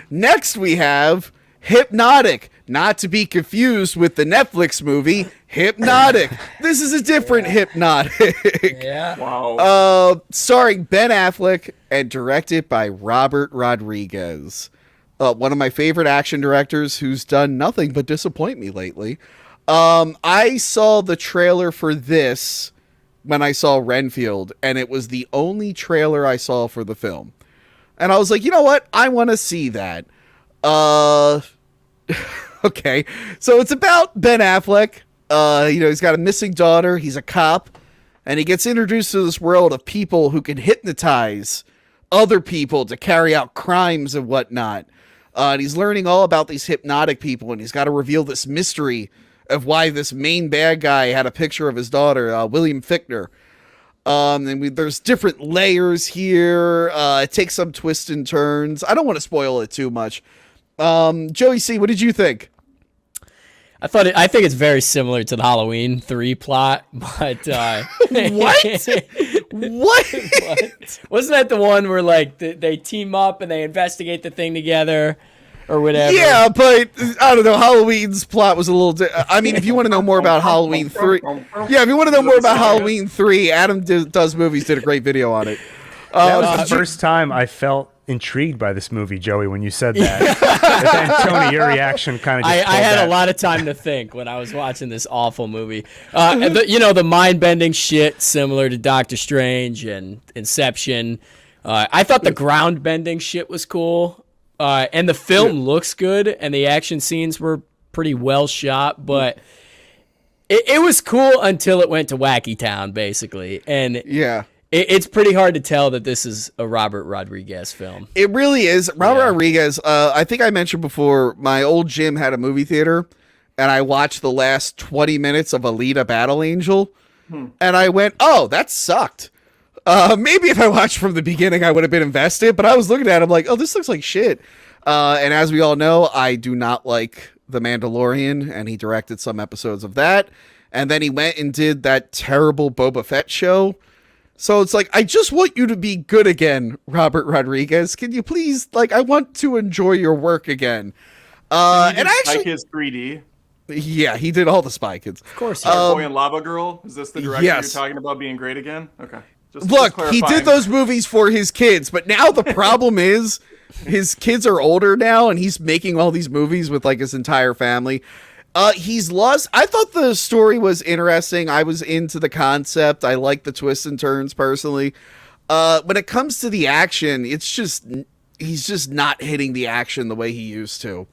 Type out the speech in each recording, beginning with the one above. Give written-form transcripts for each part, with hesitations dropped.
Next, we have Hypnotic, not to be confused with the Netflix movie Hypnotic. This is a different Hypnotic. Yeah. Wow. Starring Ben Affleck and directed by Robert Rodriguez. One of my favorite action directors who's done nothing but disappoint me lately. I saw the trailer for this when I saw Renfield, and it was the only trailer I saw for the film. And I was like, you know what? I want to see that. Okay. So it's about Ben Affleck. He's got a missing daughter. He's a cop. And he gets introduced to this world of people who can hypnotize other people to carry out crimes and whatnot. And he's learning all about these hypnotic people, and he's got to reveal this mystery of why this main bad guy had a picture of his daughter, William Fichtner. There's different layers here. It takes some twists and turns. I don't want to spoil it too much. Joey C., what did you think? I think it's very similar to the Halloween 3 plot, but What? What? Wasn't that the one where like they team up and they investigate the thing together or whatever? Yeah, but I don't know. Halloween's plot was a little. I mean, if you want to know more about Halloween 3, if you want to know more about Halloween 3, Adam Does Movies did a great video on it. That was the first time I felt intrigued by this movie, Joey, when you said that. But then, Tony, your reaction kind of just I had that. a lot of time to think when I was watching this awful movie. The mind-bending shit similar to Doctor Strange and Inception. I thought the ground-bending shit was cool. And the film looks good, and the action scenes were pretty well shot, but it was cool until it went to Wacky Town, basically. And Yeah. It's pretty hard to tell that this is a Robert Rodriguez film. It really is. Robert Rodriguez, I think I mentioned before, my old gym had a movie theater, and I watched the last 20 minutes of Alita Battle Angel, and I went, oh, that sucked. Maybe if I watched from the beginning, I would have been invested, but I was looking at him like, oh, this looks like shit. And as we all know, I do not like The Mandalorian, and he directed some episodes of that. And then he went and did that terrible Boba Fett show. So it's like, I just want you to be good again, Robert Rodriguez. Can you please, I want to enjoy your work again. And actually, Spy Kids 3D. Yeah, he did all the Spy Kids. Of course. Boy and Lava Girl. Is this the director yes. you're talking about being great again? Okay. Look, he did those movies for his kids, but now the problem is his kids are older now, and he's making all these movies with his entire family. He's lost. I thought the story was interesting. I was into the concept. I like the twists and turns personally. When it comes to the action, he's just not hitting the action the way he used to.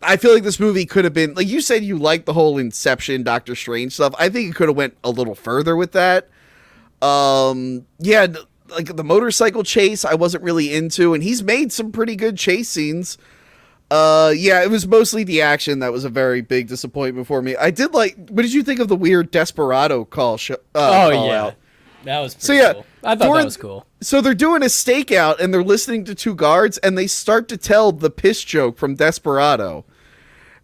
I feel like this movie could have been, like you said, you liked the whole Inception, Doctor Strange stuff. I think it could have went a little further with that. Like the motorcycle chase, I wasn't really into, and he's made some pretty good chase scenes. It was mostly the action that was a very big disappointment for me. I did what did you think of the weird Desperado call out? That was pretty cool. I thought that was cool. So they're doing a stakeout, and they're listening to two guards, and they start to tell the piss joke from Desperado.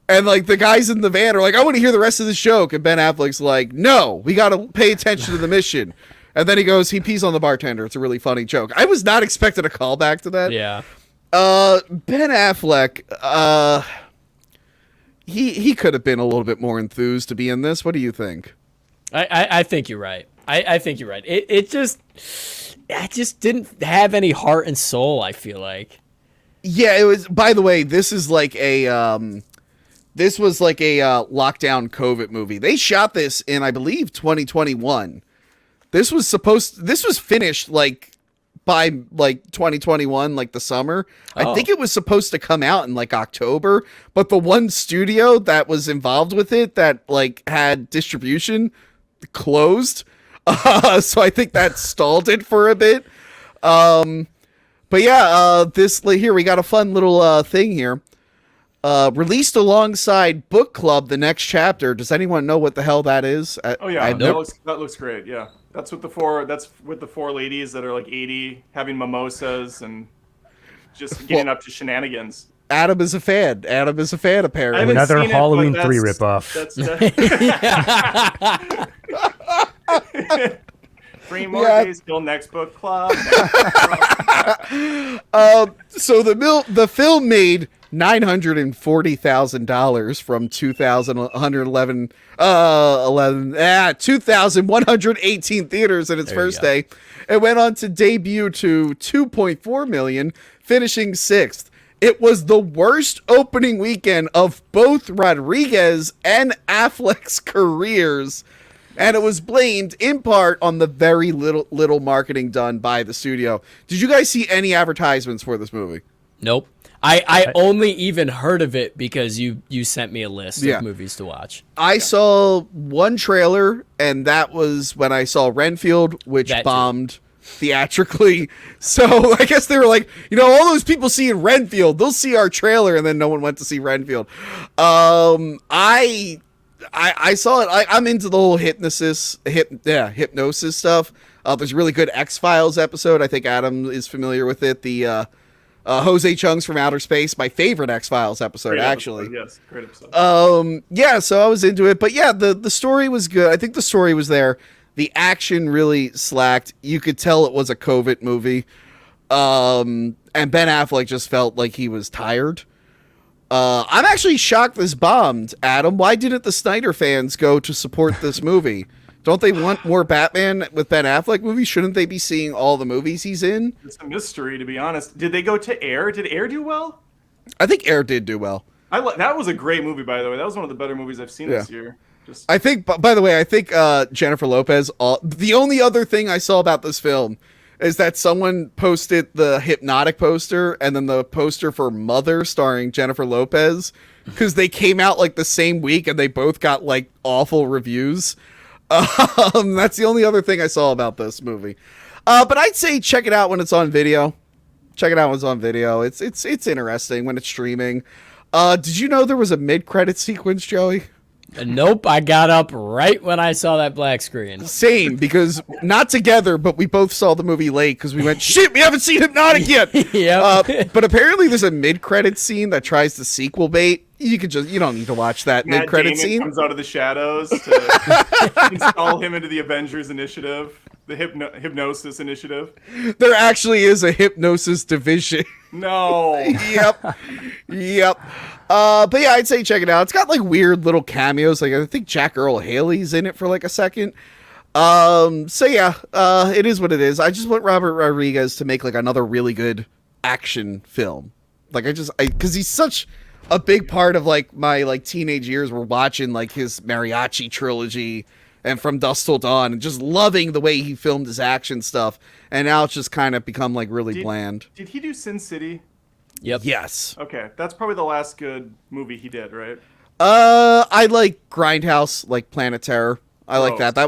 And the guys in the van are like, I want to hear the rest of this joke. And Ben Affleck's like, no, we got to pay attention to the mission. And then he pees on the bartender. It's a really funny joke. I was not expecting a callback to that. Yeah. Ben Affleck, he could have been a little bit more enthused to be in this. What do you think? I think you're right. I think you're right. It just didn't have any heart and soul, I feel like. Yeah, it was, by the way, this was like a lockdown COVID movie. They shot this in, I believe, 2021. This was finished by 2021, the summer. I think it was supposed to come out in October, but the one studio that was involved with it that had distribution closed. So I think that stalled it for a bit. But yeah, here we got a fun little thing here. Released alongside Book Club, the next chapter. Does anyone know what the hell that is? Oh yeah, that looks great. Yeah, that's with the four ladies that are 80, having mimosas and just getting up to shenanigans. Adam is a fan. Apparently. Another Halloween 3 ripoff. 3 more Yeah. days till next book club. So the film made $940,000 from 2,118 theaters in its first day. It went on to debut to 2.4 million, finishing 6th. It was the worst opening weekend of both Rodriguez and Affleck's careers. And it was blamed in part on the very little marketing done by the studio. Did you guys see any advertisements for this movie? Nope. I only even heard of it because you sent me a list of movies to watch. I saw one trailer, and that was when I saw Renfield, which bombed theatrically. So I guess they were like, all those people seeing Renfield, they'll see our trailer, and then no one went to see Renfield. I saw it. I'm into the whole hypnosis stuff. There's a really good X-Files episode. I think Adam is familiar with it. The Jose Chung's from Outer Space, my favorite X-Files episode, actually. Yes, great episode. So I was into it. But yeah, the story was good. I think the story was there. The action really slacked. You could tell it was a COVID movie. And Ben Affleck just felt like he was tired. I'm actually shocked this bombed, Adam. Why didn't the Snyder fans go to support this movie? Don't they want more Batman with Ben Affleck movies? Shouldn't they be seeing all the movies he's in? It's a mystery, to be honest. Did they go to Air? Did Air do well? I think Air did do well. That was a great movie, by the way. That was one of the better movies I've seen this year. I think, by the way, Jennifer Lopez, the only other thing I saw about this film is that someone posted the Hypnotic poster and then the poster for Mother starring Jennifer Lopez, because they came out like the same week and they both got like awful reviews. That's the only other thing I saw about this movie. But I'd say check it out when it's on video. Check it out when it's on video. It's interesting when it's streaming. Did you know there was a mid-credit sequence, Joey? Nope, I got up right when I saw that black screen. Same, because not together, but we both saw the movie late because we went, shit, we haven't seen Hypnotic yet. But apparently there's a mid-credit scene that tries to sequel bait. You don't need to watch that mid-credit scene. Comes out of the shadows to install him into the Avengers Initiative, the Hypnosis Initiative. There actually is a hypnosis division. No. Yep. But yeah, I'd say check it out. It's got like weird little cameos. Like I think Jack Earl Haley's in it for like a second. So yeah, it is what it is. I just want Robert Rodriguez to make like another really good action film. Like because he's such a big part of like my like teenage years. We're watching like his mariachi trilogy and From Dusk Till Dawn and just loving the way he filmed his action stuff. And now it's just kind of become like really bland. Did he do Sin City? Yep. Yes. Okay, that's probably the last good movie he did, right? I like Grindhouse, like Planet Terror. I like that.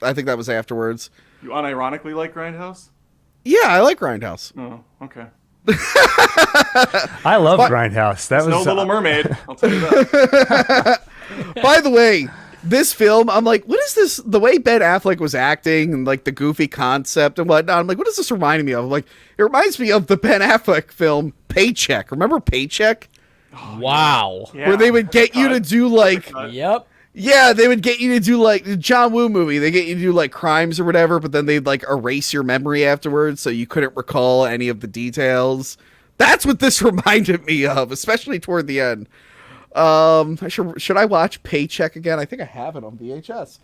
I think that was afterwards. You unironically like Grindhouse? Yeah, I like Grindhouse. Oh, okay. I love Grindhouse. That was no Little Mermaid. I'll tell you that. By the way, this film, I'm like, what is this? The way Ben Affleck was acting and like the goofy concept and whatnot. I'm like, what is this reminding me of? I'm like, it reminds me of the Ben Affleck film Paycheck. Remember Paycheck? Wow. Yeah. Where they would get you to do like, Yep. yeah, they would get you to do like the John Woo movie. They get you to do like crimes or whatever, but then they'd like erase your memory afterwards, so you couldn't recall any of the details. That's what this reminded me of, especially toward the end. Should I watch Paycheck again? I think I have it on VHS.